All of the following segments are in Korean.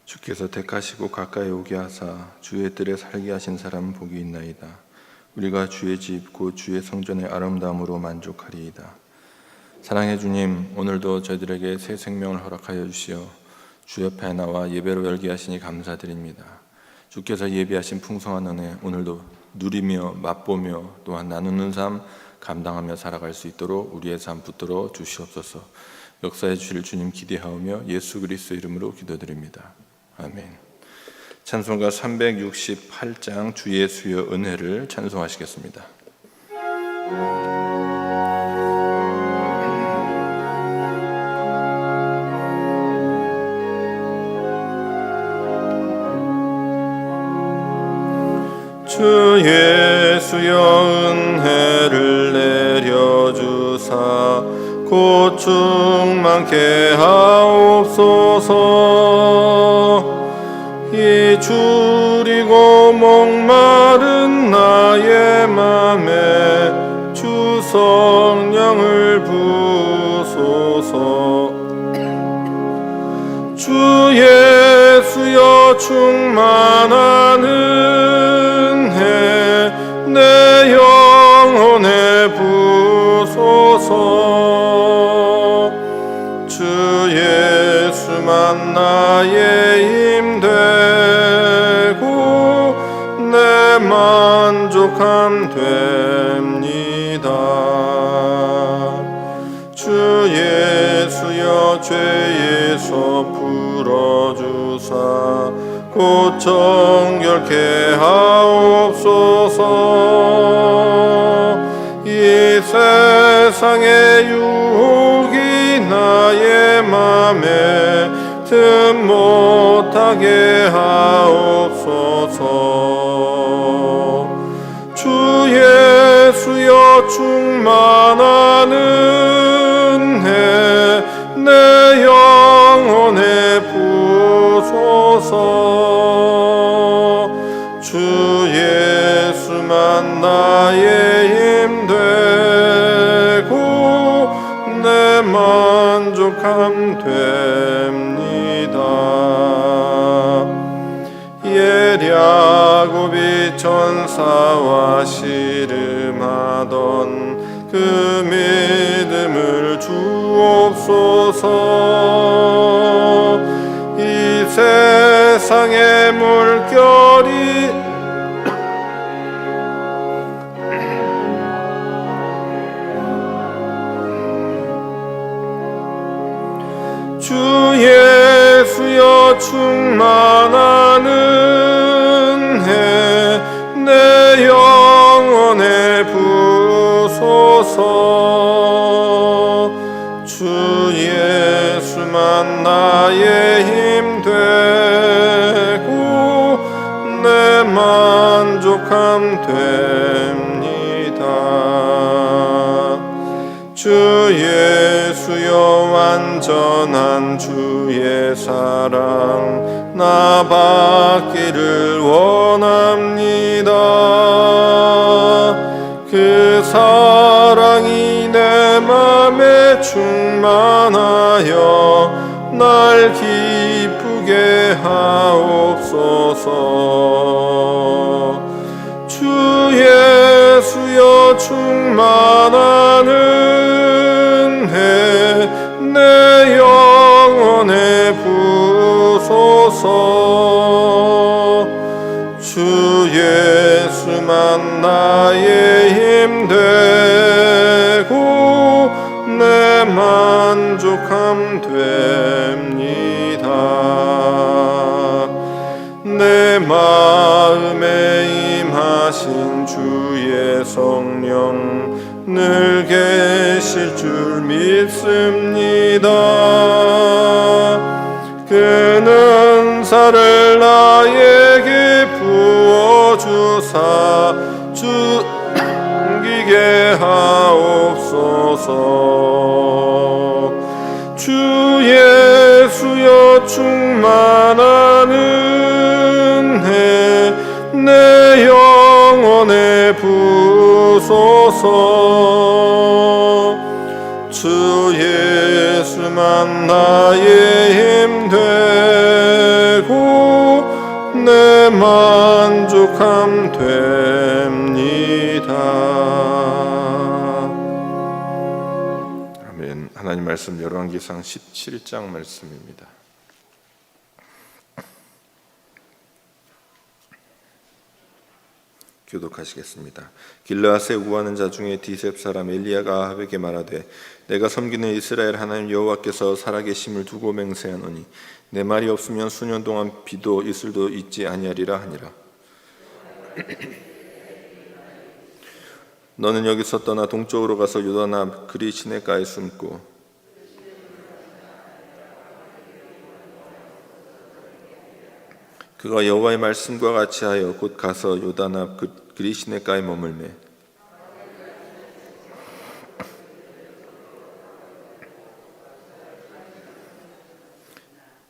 주께서 택하시고 가까이 오게 하사 주의 뜰에 살게 하신 사람은 복이 있나이다. 우리가 주의 집 곧 주의 성전의 아름다움으로 만족하리이다. 사랑의 주님, 오늘도 저희들에게 새 생명을 허락하여 주시어 주 옆에 나와 예배로 열게 하시니 감사드립니다. 주께서 예비하신 풍성한 은혜 오늘도 누리며 맛보며 또한 나누는 삶 감당하며 살아갈 수 있도록 우리의 삶 붙들어 주시옵소서. 역사해 주실 주님 기대하오며 예수 그리스도 이름으로 기도드립니다. 아멘. 찬송가 368장 주 예수여 은혜를 찬송하시겠습니다. 주 예수여 은혜를 내려주사 곧 충만케 하옵소서. 이 줄이고 목마른 나의 맘에 주 성령을 부소서. 주 예수여 충만한 은혜 내 영혼에 부소서. 주 예수만 나의 힘 되고 내 만족함 됩니다. 주 예수여 죄에서 풀어주사 곧 정결케 하옵소서. 이 세상의 유혹이 나의 맘에 틈 못하게 하옵소서. 주 예수여 충만한 은혜 내 영혼에 부소서. 주 예수만 나의 힘 되고 내 만족함 됩니다. 예랴곱이 전사와 씨름하던 그 믿음을 주옵소서. 이 세상의 물결이 주 예수여 충만한 은혜 내 영혼에 부소서. 주 예수만 나의 힘 되고 내 만족함 됩니다. 주 예수여 완전한 주의 사랑 나 받기를 원합니다. 그 사랑이 내 맘에 충만하여 날 기쁘게 하옵소서. 주 예수여 충만한 은혜 내 영혼에 부소서. 주 예수만 나의 힘 되고 내 만족함 됩니다. 내 마음에 임하신 주의 성령 늘 계실 줄 믿습니다. 그는 은사를 나에게 부어주사 즐기게 하옵소서. 주 예수여 충만한 은혜 내 영혼에 부소서. 주 예수만 나의 힘 되고 만족함 됩니다. 아멘. 하나님 말씀 열왕기상 17장 말씀입니다. 교독하시겠습니다. 길르앗에 우하는 자 중에 디셉 사람 엘리야가 아합에게 말하되 내가 섬기는 이스라엘 하나님 여호와께서 살아계심을 두고 맹세하노니 내 말이 없으면 수년 동안 비도 이슬도 있지 아니하리라 하니라. 너는 여기서 떠나 동쪽으로 가서 요단 앞 그리 시내가에 숨고 그가 여호와의 말씀과 같이 하여 곧 가서 요단 앞 그리 시내가에 머물매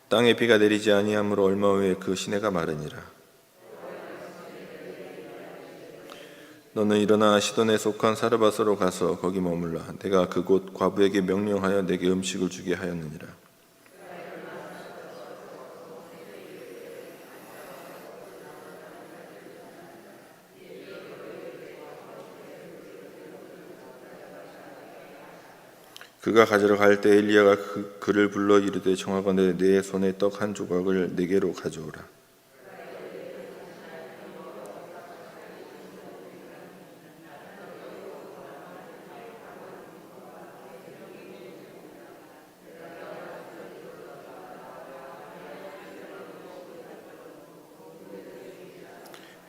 땅에 비가 내리지 아니하므로 얼마 후에 그 시내가 마르니라. 너는 일어나 시돈에 속한 사르밧으로 가서 거기 머물라. 내가 그곳 과부에게 명령하여 내게 음식을 주게 하였느니라. 그가 가지러 갈 때 엘리야가 그를 불러 이르되 청하건대 내 손에 떡 한 조각을 내게로 가져오라.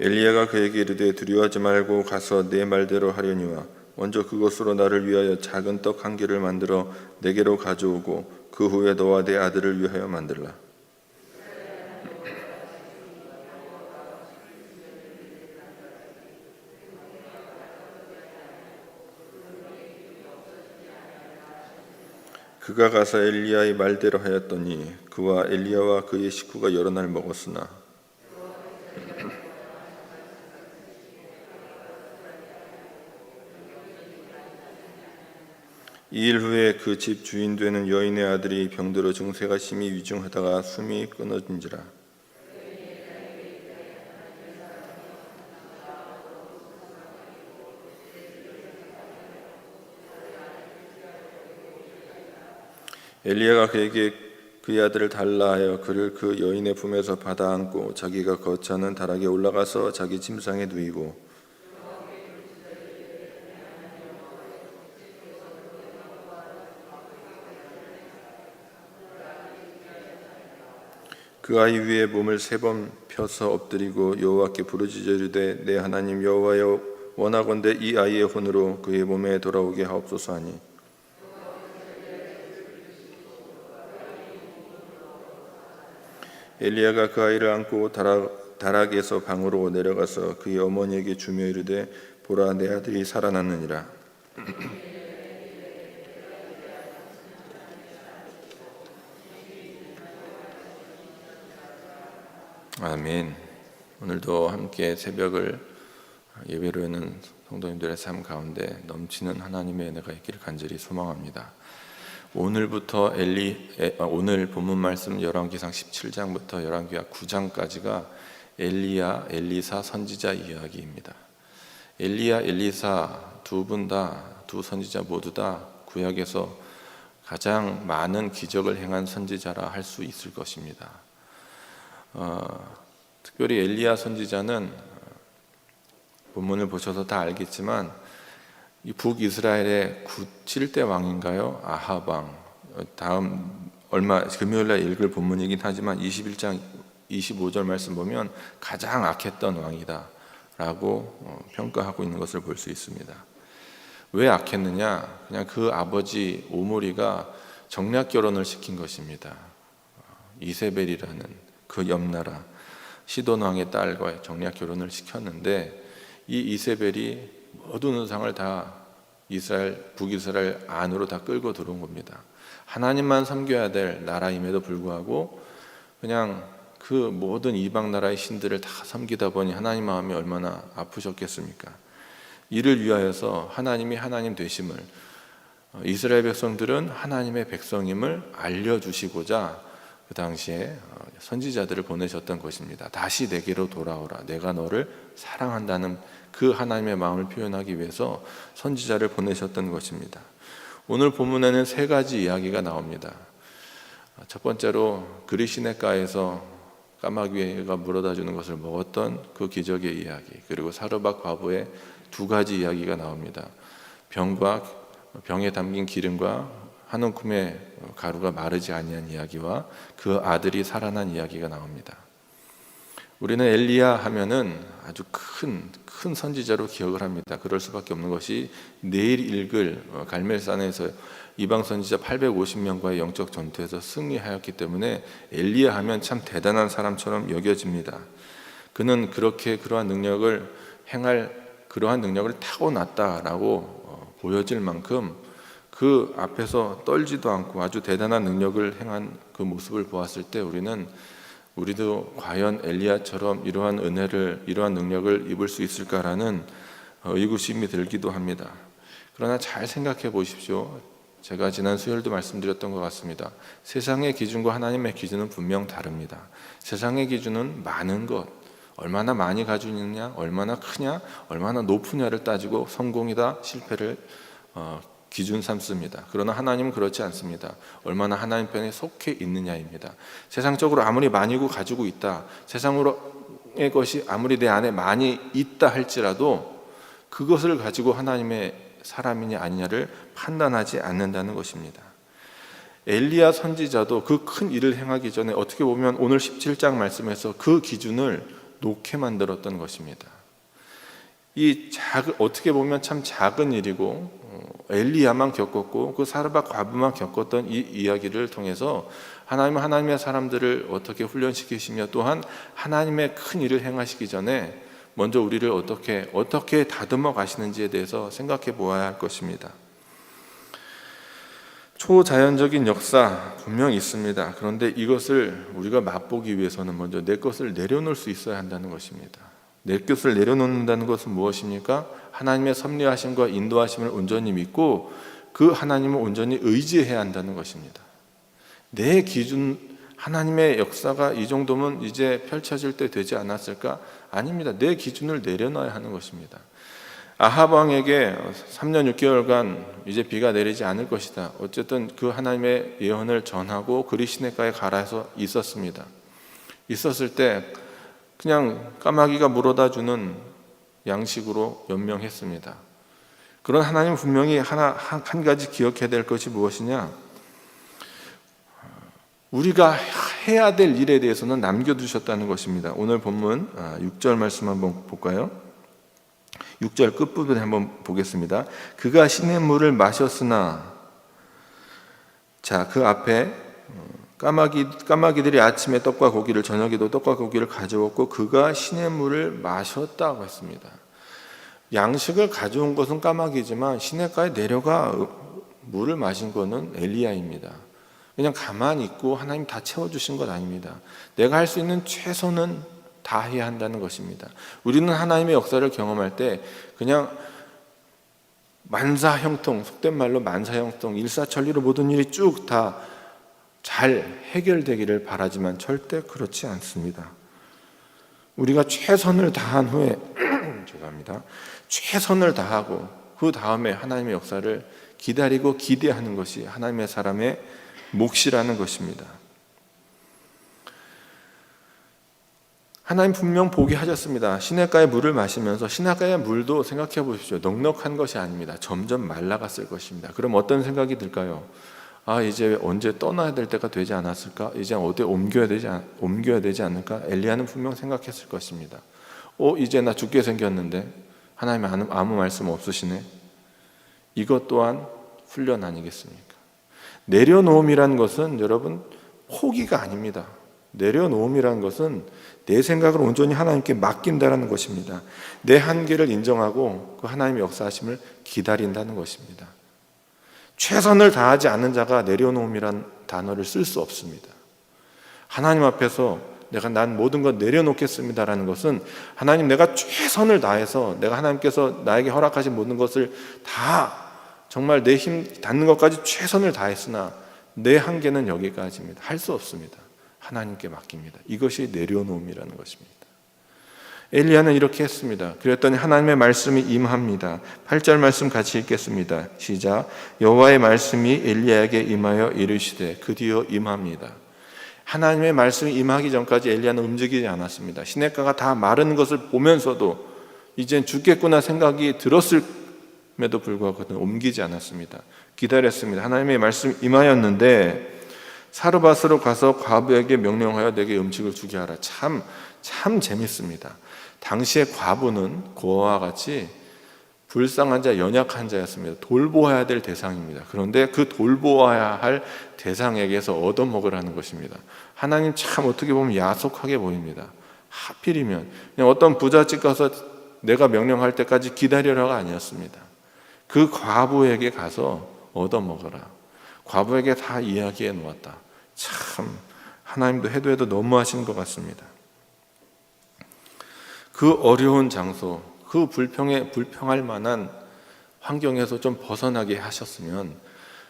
엘리야가 그에게 이르되 두려워하지 말고 가서 내 말대로 하려니와 먼저 그것으로 나를 위하여 작은 떡 한 개를 만들어 내게로 가져오고 그 후에 너와 내 아들을 위하여 만들라. 그가 가서 엘리야의 말대로 하였더니 그와 엘리야와 그의 식구가 여러 날 먹었으나 이 일 후에 그 집 주인 되는 여인의 아들이 병들어 증세가 심히 위중하다가 숨이 끊어진지라. 엘리야가 그에게 그의 아들을 달라 하여 그를 그 여인의 품에서 받아 안고 자기가 거처하는 다락에 올라가서 자기 침상에 누이고 그 아이 위에 몸을 3번 펴서 엎드리고 여호와께 부르짖어 이르되 내 하나님 여호와여 원하건대 이 아이의 혼으로 그의 몸에 돌아오게 하옵소서 하니 엘리야가 그 아이를 안고 다락에서 방으로 내려가서 그의 어머니에게 주며 이르되 보라 내 아들이 살아났느니라. 아멘. 오늘도 함께 새벽을 예배로 여는 성도님들의 삶 가운데 넘치는 하나님의 은혜가 있기를 간절히 소망합니다. 오늘 본문 말씀 열왕기상 17장부터 열왕기하 9장까지가 엘리야, 엘리사 선지자 이야기입니다. 엘리야, 엘리사 두 선지자 모두 다 구약에서 가장 많은 기적을 행한 선지자라 할 수 있을 것입니다. 특별히 엘리야 선지자는 본문을 보셔서 다 알겠지만 이 북이스라엘의 7대 왕인가요? 아합 왕. 다음 금요일날 읽을 본문이긴 하지만 21장 25절 말씀 보면 가장 악했던 왕이다 라고 평가하고 있는 것을 볼 수 있습니다. 왜 악했느냐? 그냥 그 아버지 오므리가 정략 결혼을 시킨 것입니다. 이세벨이라는 그 옆나라 시돈 왕의 딸과 정략 결혼을 시켰는데 이 이세벨이 모든 우상을 다 북이스라엘 안으로 다 끌고 들어온 겁니다. 하나님만 섬겨야 될 나라임에도 불구하고 그냥 그 모든 이방 나라의 신들을 다 섬기다 보니 하나님 마음이 얼마나 아프셨겠습니까? 이를 위하여서 하나님이 하나님 되심을 이스라엘 백성들은 하나님의 백성임을 알려주시고자 그 당시에 선지자들을 보내셨던 것입니다. 다시 내게로 돌아오라. 내가 너를 사랑한다는 그 하나님의 마음을 표현하기 위해서 선지자를 보내셨던 것입니다. 오늘 본문에는 세 가지 이야기가 나옵니다. 첫 번째로 그리시네가에서 까마귀가 물어다 주는 것을 먹었던 그 기적의 이야기, 그리고 사르밧 과부의 두 가지 이야기가 나옵니다. 병에 담긴 기름과 한 움큼의 가루가 마르지 아니한 이야기와 그 아들이 살아난 이야기가 나옵니다. 우리는 엘리야 하면은 아주 큰 선지자로 기억을 합니다. 그럴 수밖에 없는 것이 내일 읽을 갈멜산에서 이방 선지자 850명과의 영적 전투에서 승리하였기 때문에 엘리야 하면 참 대단한 사람처럼 여겨집니다. 그는 그러한 능력을 타고났다라고 보여질 만큼 그 앞에서 떨지도 않고 아주 대단한 능력을 행한 그 모습을 보았을 때 우리도 과연 엘리야처럼 이러한 은혜를, 이러한 능력을 입을 수 있을까라는 의구심이 들기도 합니다. 그러나 잘 생각해 보십시오. 제가 지난 수요일도 말씀드렸던 것 같습니다. 세상의 기준과 하나님의 기준은 분명 다릅니다. 세상의 기준은 많은 것, 얼마나 많이 가지고 있느냐, 얼마나 크냐, 얼마나 높으냐를 따지고 성공이다, 실패를 기준 삼습니다. 그러나 하나님은 그렇지 않습니다. 얼마나 하나님 편에 속해 있느냐입니다. 세상적으로 아무리 많이 가지고 있다, 세상으로의 것이 아무리 내 안에 많이 있다 할지라도 그것을 가지고 하나님의 사람이냐 아니냐를 판단하지 않는다는 것입니다. 엘리야 선지자도 그 큰 일을 행하기 전에 어떻게 보면 오늘 17장 말씀에서 그 기준을 놓게 만들었던 것입니다. 어떻게 보면 참 작은 일이고 엘리야만 겪었고 그 사르밧 과부만 겪었던 이 이야기를 통해서 하나님은 하나님의 사람들을 어떻게 훈련시키시며 또한 하나님의 큰 일을 행하시기 전에 먼저 우리를 어떻게 다듬어 가시는지에 대해서 생각해 보아야 할 것입니다. 초자연적인 역사 분명히 있습니다. 그런데 이것을 우리가 맛보기 위해서는 먼저 내 것을 내려놓을 수 있어야 한다는 것입니다. 내 것을 내려놓는다는 것은 무엇입니까? 하나님의 섭리하심과 인도하심을 온전히 믿고 그 하나님을 온전히 의지해야 한다는 것입니다. 내 기준, 하나님의 역사가 이 정도면 이제 펼쳐질 때 되지 않았을까? 아닙니다. 내 기준을 내려놔야 하는 것입니다. 아합 왕에게 3년 6개월간 이제 비가 내리지 않을 것이다. 어쨌든 그 하나님의 예언을 전하고 그리시네가에 가라서 있었습니다. 있었을 때 그냥 까마귀가 물어다 주는 양식으로 연명했습니다. 그런 하나님 분명히 한 가지 기억해야 될 것이 무엇이냐? 우리가 해야 될 일에 대해서는 남겨두셨다는 것입니다. 오늘 본문 6절 말씀 한번 볼까요? 6절 끝부분 한번 보겠습니다. 그가 시냇물을 마셨으나, 자, 그 앞에 까마귀들이 아침에 떡과 고기를, 저녁에도 떡과 고기를 가져왔고 그가 시냇물을 마셨다고 했습니다. 양식을 가져온 것은 까마귀지만 시냇가에 내려가 물을 마신 것은 엘리야입니다. 그냥 가만히 있고 하나님 다 채워주신 것 아닙니다. 내가 할 수 있는 최선은 다 해야 한다는 것입니다. 우리는 하나님의 역사를 경험할 때 그냥 만사형통, 속된 말로 만사형통, 일사천리로 모든 일이 쭉 다 잘 해결되기를 바라지만 절대 그렇지 않습니다. 우리가 최선을 다한 후에 죄송합니다. 최선을 다하고 그 다음에 하나님의 역사를 기다리고 기대하는 것이 하나님의 사람의 몫이라는 것입니다. 하나님 분명 보게 하셨습니다. 시냇가의 물을 마시면서, 시냇가의 물도 생각해 보십시오. 넉넉한 것이 아닙니다. 점점 말라갔을 것입니다. 그럼 어떤 생각이 들까요? 이제 언제 떠나야 될 때가 되지 않았을까? 이제 어디 옮겨야 되지 않을까? 엘리야는 분명 생각했을 것입니다. 이제 나 죽게 생겼는데 하나님 아무 말씀 없으시네. 이것 또한 훈련 아니겠습니까? 내려놓음이라는 것은 여러분 포기가 아닙니다. 내려놓음이라는 것은 내 생각을 온전히 하나님께 맡긴다는 것입니다. 내 한계를 인정하고 그 하나님의 역사하심을 기다린다는 것입니다. 최선을 다하지 않는 자가 내려놓음이란 단어를 쓸 수 없습니다. 하나님 앞에서 난 모든 것 내려놓겠습니다라는 것은 하나님, 내가 최선을 다해서 내가 하나님께서 나에게 허락하신 모든 것을 다 정말 내 힘 닿는 것까지 최선을 다했으나 내 한계는 여기까지입니다. 할 수 없습니다. 하나님께 맡깁니다. 이것이 내려놓음이라는 것입니다. 엘리야는 이렇게 했습니다. 그랬더니 하나님의 말씀이 임합니다. 8절 말씀 같이 읽겠습니다. 시작. 여호와의 말씀이 엘리야에게 임하여 이르시되, 그 뒤에 임합니다. 하나님의 말씀이 임하기 전까지 엘리야는 움직이지 않았습니다. 시냇가가 다 마른 것을 보면서도 이젠 죽겠구나 생각이 들었음에도 불구하고 그는 옮기지 않았습니다. 기다렸습니다. 하나님의 말씀이 임하였는데 사르밧으로 가서 과부에게 명령하여 내게 음식을 주게 하라. 참 재밌습니다. 당시에 과부는 고아와 같이 불쌍한 자, 연약한 자였습니다. 돌보아야 될 대상입니다. 그런데 그 돌보아야 할 대상에게서 얻어먹으라는 것입니다. 하나님 참 어떻게 보면 야속하게 보입니다. 하필이면 그냥 어떤 부잣집 가서 내가 명령할 때까지 기다려라가 아니었습니다. 그 과부에게 가서 얻어먹어라. 과부에게 다 이야기해 놓았다. 참 하나님도 해도 너무하신 것 같습니다. 그 어려운 장소, 그 불평할 만한 환경에서 좀 벗어나게 하셨으면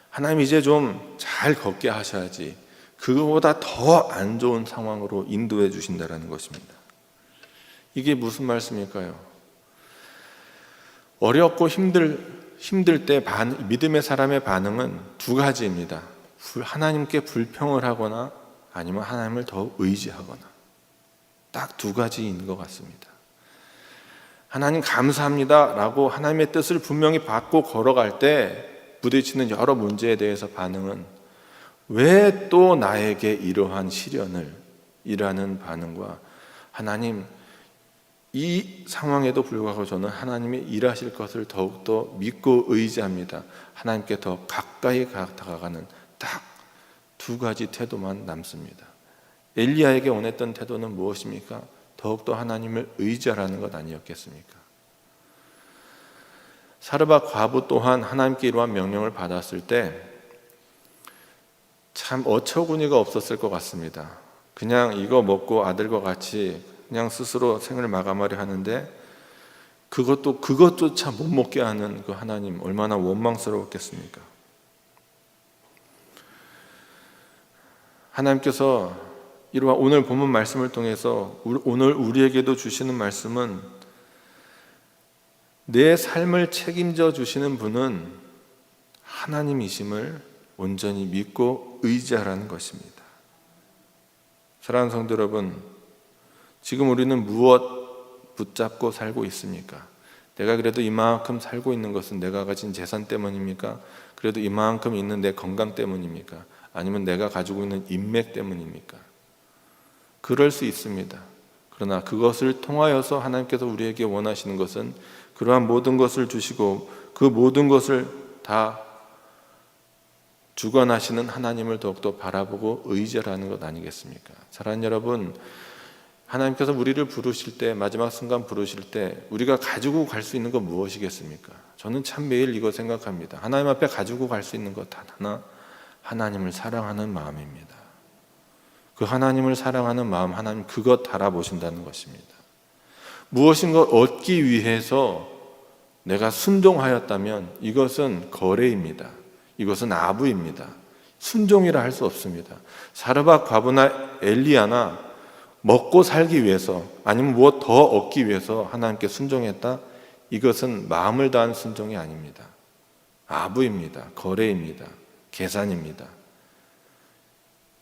하나님 이제 좀 잘 걷게 하셔야지, 그거보다 더 안 좋은 상황으로 인도해 주신다는 것입니다. 이게 무슨 말씀일까요? 어렵고 힘들 때 믿음의 사람의 반응은 두 가지입니다. 하나님께 불평을 하거나 아니면 하나님을 더 의지하거나, 딱 두 가지인 것 같습니다. 하나님 감사합니다 라고 하나님의 뜻을 분명히 받고 걸어갈 때 부딪히는 여러 문제에 대해서 반응은 왜 또 나에게 이러한 시련을, 이라는 반응과 하나님 이 상황에도 불구하고 저는 하나님이 일하실 것을 더욱더 믿고 의지합니다, 하나님께 더 가까이 다가가는 딱 두 가지 태도만 남습니다. 엘리야에게 원했던 태도는 무엇입니까? 더욱더 하나님을 의지하라는 것 아니었겠습니까? 사르밧 과부 또한 하나님께 이러한 명령을 받았을 때 참 어처구니가 없었을 것 같습니다. 그냥 이거 먹고 아들과 같이 그냥 스스로 생을 마감하려 하는데 그것조차 못 먹게 하는 그 하나님, 얼마나 원망스러웠겠습니까? 하나님께서 이러한 오늘 본문 말씀을 통해서 오늘 우리에게도 주시는 말씀은, 내 삶을 책임져 주시는 분은 하나님이심을 온전히 믿고 의지하라는 것입니다. 사랑하는 성도 여러분, 지금 우리는 무엇 붙잡고 살고 있습니까? 내가 그래도 이만큼 살고 있는 것은 내가 가진 재산 때문입니까? 그래도 이만큼 있는 내 건강 때문입니까? 아니면 내가 가지고 있는 인맥 때문입니까? 그럴 수 있습니다. 그러나 그것을 통하여서 하나님께서 우리에게 원하시는 것은 그러한 모든 것을 주시고 그 모든 것을 다 주관하시는 하나님을 더욱더 바라보고 의지하라는 것 아니겠습니까? 사랑하는 여러분, 하나님께서 우리를 부르실 때, 마지막 순간 부르실 때 우리가 가지고 갈 수 있는 건 무엇이겠습니까? 저는 참 매일 이거 생각합니다. 하나님 앞에 가지고 갈 수 있는 것 단 하나, 하나님을 사랑하는 마음입니다. 그 하나님을 사랑하는 마음, 하나님 그것 달아보신다는 것입니다. 무엇인가 얻기 위해서 내가 순종하였다면 이것은 거래입니다. 이것은 아부입니다. 순종이라 할 수 없습니다. 사르밧 과부나 엘리야나 먹고 살기 위해서 아니면 무엇 더 얻기 위해서 하나님께 순종했다? 이것은 마음을 다한 순종이 아닙니다. 아부입니다. 거래입니다. 계산입니다.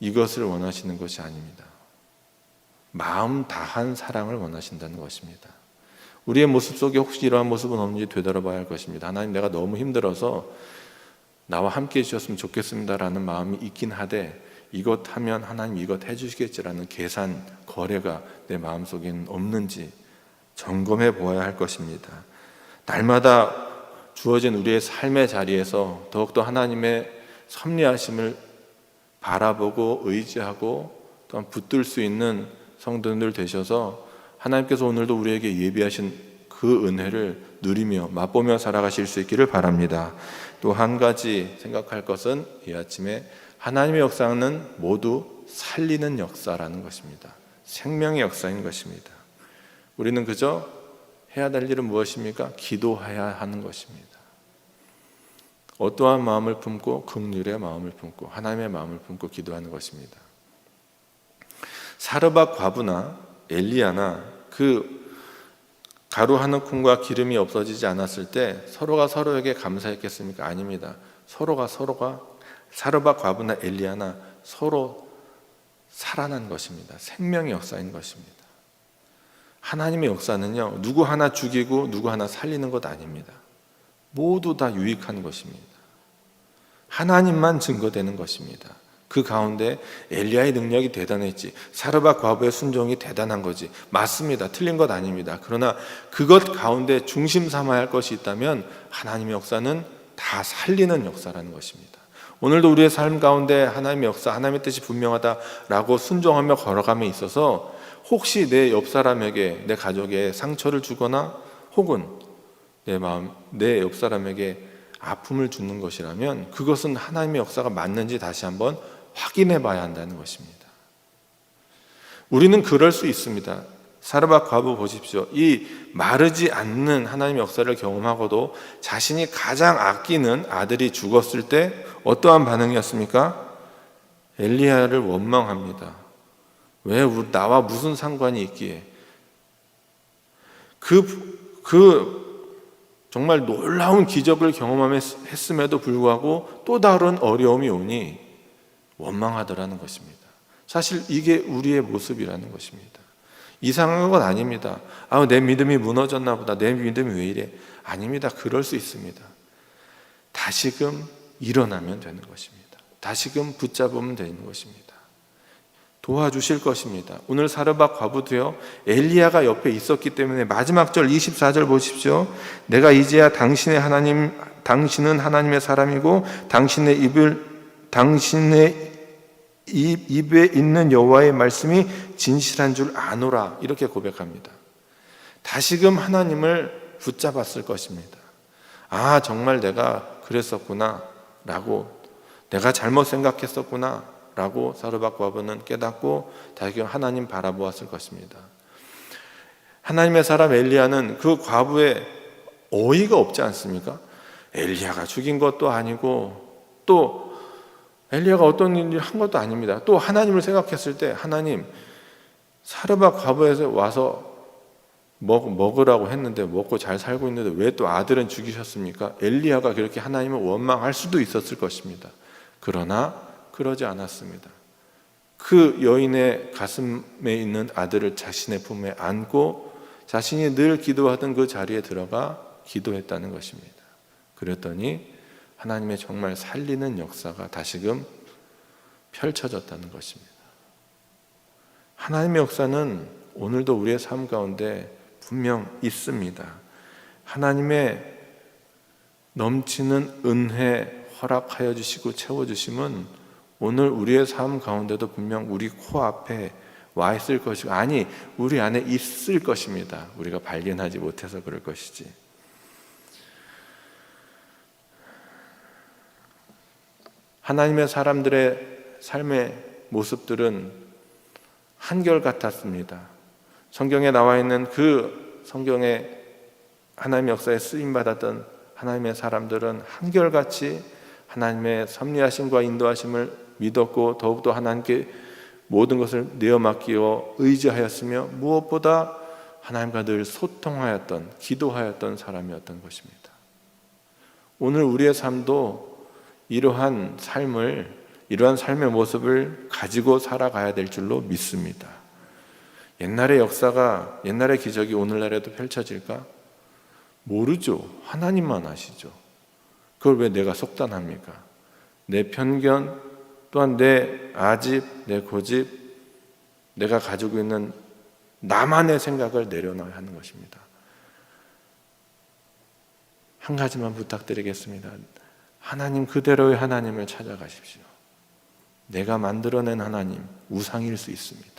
이것을 원하시는 것이 아닙니다. 마음 다한 사랑을 원하신다는 것입니다. 우리의 모습 속에 혹시 이러한 모습은 없는지 되돌아봐야 할 것입니다. 하나님, 내가 너무 힘들어서 나와 함께 해주셨으면 좋겠습니다라는 마음이 있긴 하되, 이것 하면 하나님 이것 해주시겠지라는 계산, 거래가 내 마음속에는 없는지 점검해 보아야 할 것입니다. 날마다 주어진 우리의 삶의 자리에서 더욱더 하나님의 섭리하심을 바라보고 의지하고 또한 붙들 수 있는 성도들 되셔서 하나님께서 오늘도 우리에게 예비하신 그 은혜를 누리며 맛보며 살아가실 수 있기를 바랍니다. 또 한 가지 생각할 것은 이 아침에 하나님의 역사는 모두 살리는 역사라는 것입니다. 생명의 역사인 것입니다. 우리는 그저 해야 될 일은 무엇입니까? 기도해야 하는 것입니다. 어떠한 마음을 품고 긍휼의 마음을 품고 하나님의 마음을 품고 기도하는 것입니다. 사르밧 과부나 엘리야나 그 가루 한 움큼과 기름이 없어지지 않았을 때 서로가 서로에게 감사했겠습니까? 아닙니다. 서로가 사르밧 과부나 엘리야나 서로 살아난 것입니다. 생명의 역사인 것입니다. 하나님의 역사는요, 누구 하나 죽이고 누구 하나 살리는 것 아닙니다. 모두 다 유익한 것입니다. 하나님만 증거되는 것입니다. 그 가운데 엘리야의 능력이 대단했지, 사르밧 과부의 순종이 대단한 거지, 맞습니다. 틀린 것 아닙니다. 그러나 그것 가운데 중심 삼아야 할 것이 있다면 하나님의 역사는 다 살리는 역사라는 것입니다. 오늘도 우리의 삶 가운데 하나님의 역사, 하나님의 뜻이 분명하다라고 순종하며 걸어감에 있어서 혹시 내 옆 사람에게, 내 가족에 상처를 주거나 혹은 내 옆 사람에게 아픔을 주는 것이라면 그것은 하나님의 역사가 맞는지 다시 한번 확인해 봐야 한다는 것입니다. 우리는 그럴 수 있습니다. 사르밧 과부 보십시오. 이 마르지 않는 하나님의 역사를 경험하고도 자신이 가장 아끼는 아들이 죽었을 때 어떠한 반응이었습니까? 엘리야를 원망합니다. 왜 나와 무슨 상관이 있기에? 정말 놀라운 기적을 경험했음에도 불구하고 또 다른 어려움이 오니 원망하더라는 것입니다. 사실 이게 우리의 모습이라는 것입니다. 이상한 건 아닙니다. 내 믿음이 무너졌나 보다, 내 믿음이 왜 이래? 아닙니다. 그럴 수 있습니다. 다시금 일어나면 되는 것입니다. 다시금 붙잡으면 되는 것입니다. 도와주실 것입니다. 오늘 사르밧 과부도요, 엘리야가 옆에 있었기 때문에 마지막 절 24절 보십시오. 내가 이제야 당신은 하나님의 사람이고 당신의 입에 있는 여호와의 말씀이 진실한 줄 아노라, 이렇게 고백합니다. 다시금 하나님을 붙잡았을 것입니다. 정말 내가 그랬었구나 라고, 내가 잘못 생각했었구나 라고 사르밧 과부는 깨닫고 다시 하나님 바라보았을 것입니다. 하나님의 사람 엘리야는 그 과부의 어이가 없지 않습니까? 엘리야가 죽인 것도 아니고 또 엘리야가 어떤 일을 한 것도 아닙니다. 또 하나님을 생각했을 때 하나님, 사르밧 과부에서 와서 먹으라고 했는데 먹고 잘 살고 있는데 왜 또 아들은 죽이셨습니까? 엘리야가 그렇게 하나님을 원망할 수도 있었을 것입니다. 그러나 그러지 않았습니다. 그 여인의 가슴에 있는 아들을 자신의 품에 안고 자신이 늘 기도하던 그 자리에 들어가 기도했다는 것입니다. 그랬더니 하나님의 정말 살리는 역사가 다시금 펼쳐졌다는 것입니다. 하나님의 역사는 오늘도 우리의 삶 가운데 분명 있습니다. 하나님의 넘치는 은혜 허락하여 주시고 채워주심은 오늘 우리의 삶 가운데도 분명 우리 코앞에 와 있을 것이고, 우리 안에 있을 것입니다. 우리가 발견하지 못해서 그럴 것이지. 하나님의 사람들의 삶의 모습들은 한결같았습니다. 성경에 나와 있는 그 성경에 하나님의 역사에 쓰임받았던 하나님의 사람들은 한결같이 하나님의 섭리하심과 인도하심을 믿었고 더욱더 하나님께 모든 것을 내어 맡기어 의지하였으며 무엇보다 하나님과 늘 소통하였던, 기도하였던 사람이었던 것입니다. 오늘 우리의 삶도 이러한 삶의 모습을 가지고 살아가야 될 줄로 믿습니다. 옛날의 역사가, 옛날의 기적이 오늘날에도 펼쳐질까? 모르죠. 하나님만 아시죠. 그걸 왜 내가 속단합니까? 내 편견, 또한 내 아집, 내 고집, 내가 가지고 있는 나만의 생각을 내려놔야 하는 것입니다. 한 가지만 부탁드리겠습니다. 하나님 그대로의 하나님을 찾아가십시오. 내가 만들어낸 하나님, 우상일 수 있습니다.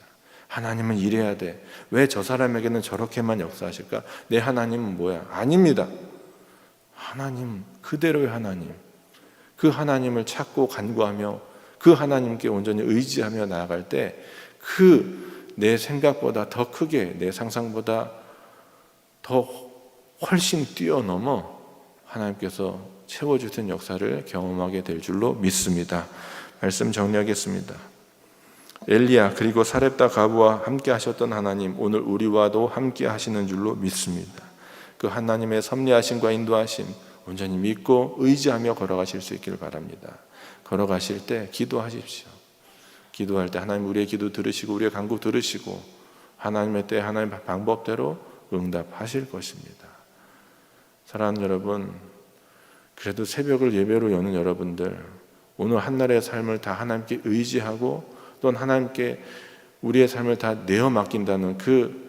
하나님은 이래야 돼. 왜 저 사람에게는 저렇게만 역사하실까? 내 하나님은 뭐야? 아닙니다. 하나님 그대로의 하나님, 그 하나님을 찾고 간구하며 그 하나님께 온전히 의지하며 나아갈 때 그 내 생각보다 더 크게, 내 상상보다 더 훨씬 뛰어넘어 하나님께서 채워주신 역사를 경험하게 될 줄로 믿습니다. 말씀 정리하겠습니다. 엘리야 그리고 사렙다 가부와 함께 하셨던 하나님, 오늘 우리와도 함께 하시는 줄로 믿습니다. 그 하나님의 섭리하심과 인도하심 온전히 믿고 의지하며 걸어가실 수 있기를 바랍니다. 걸어가실 때 기도하십시오. 기도할 때 하나님 우리의 기도 들으시고 우리의 간구 들으시고 하나님의 때 하나님의 방법대로 응답하실 것입니다. 사랑하는 여러분, 그래도 새벽을 예배로 여는 여러분들, 오늘 한날의 삶을 다 하나님께 의지하고 또는 하나님께 우리의 삶을 다 내어 맡긴다는 그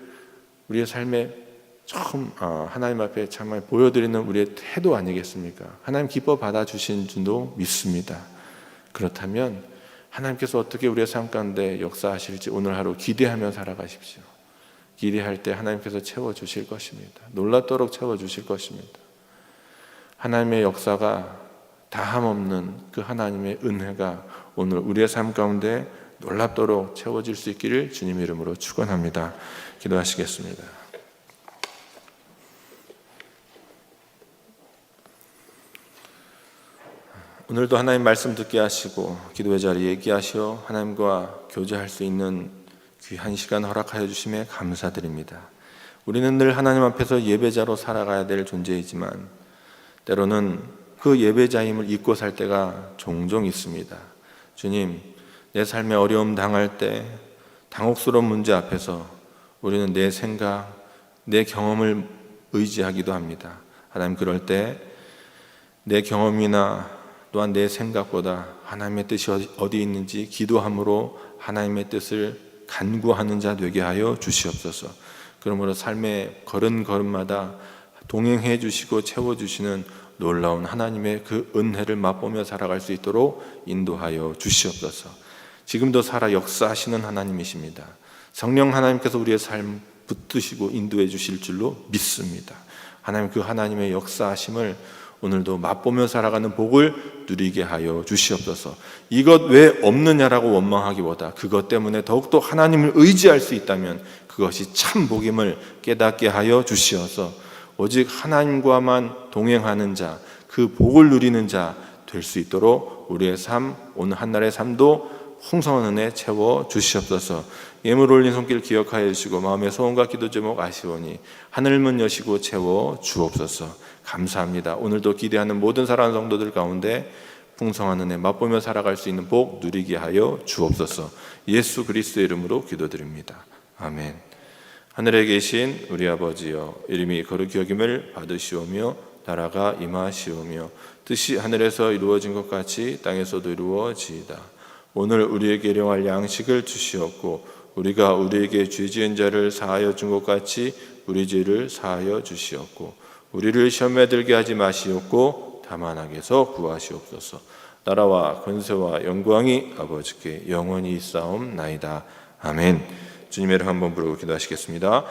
우리의 삶의 처음 하나님 앞에 정말 보여드리는 우리의 태도 아니겠습니까? 하나님 기뻐 받아주신 줄도 믿습니다. 그렇다면 하나님께서 어떻게 우리의 삶 가운데 역사하실지 오늘 하루 기대하며 살아가십시오. 기대할 때 하나님께서 채워주실 것입니다. 놀랍도록 채워주실 것입니다. 하나님의 역사가 다함없는 그 하나님의 은혜가 오늘 우리의 삶 가운데 놀랍도록 채워질 수 있기를 주님의 이름으로 축원합니다. 기도하시겠습니다. 오늘도 하나님 말씀 듣게 하시고 기도의 자리에 있게 하시어 하나님과 교제할 수 있는 귀한 시간 허락하여 주심에 감사드립니다. 우리는 늘 하나님 앞에서 예배자로 살아가야 될 존재이지만 때로는 그 예배자임을 잊고 살 때가 종종 있습니다. 주님, 내 삶에 어려움 당할 때 당혹스러운 문제 앞에서 우리는 내 생각, 내 경험을 의지하기도 합니다. 하나님, 그럴 때 내 경험이나 또한 내 생각보다 하나님의 뜻이 어디 있는지 기도함으로 하나님의 뜻을 간구하는 자 되게 하여 주시옵소서. 그러므로 삶의 걸음걸음마다 동행해 주시고 채워주시는 놀라운 하나님의 그 은혜를 맛보며 살아갈 수 있도록 인도하여 주시옵소서. 지금도 살아 역사하시는 하나님이십니다. 성령 하나님께서 우리의 삶 붙드시고 인도해 주실 줄로 믿습니다. 하나님, 그 하나님의 역사하심을 오늘도 맛보며 살아가는 복을 누리게 하여 주시옵소서. 이것 왜 없느냐라고 원망하기보다 그것 때문에 더욱더 하나님을 의지할 수 있다면 그것이 참 복임을 깨닫게 하여 주시어서 오직 하나님과만 동행하는 자, 그 복을 누리는 자 될 수 있도록 우리의 삶, 오늘 한날의 삶도 풍성한 은혜 채워 주시옵소서. 예물 올린 손길 기억하여 주시고 마음의 소원과 기도 제목 아시오니 하늘문 여시고 채워 주옵소서. 감사합니다. 오늘도 기대하는 모든 사랑하는 성도들 가운데 풍성한 은혜 맛보며 살아갈 수 있는 복 누리게 하여 주옵소서. 예수 그리스도의 이름으로 기도드립니다. 아멘. 하늘에 계신 우리 아버지여, 이름이 거룩히 여김을 받으시오며 나라가 임하시오며 뜻이 하늘에서 이루어진 것 같이 땅에서도 이루어지이다. 오늘 우리에게 일용할 양식을 주시옵고 우리가 우리에게 죄 지은 자를 사하여 준 것 같이 우리 죄를 사하여 주시옵고 우리를 시험에 들게 하지 마시옵고 다만 악에서 구하시옵소서. 나라와 권세와 영광이 아버지께 영원히 있사옵나이다. 아멘. 주님의 이름 한번 부르고 기도하시겠습니다.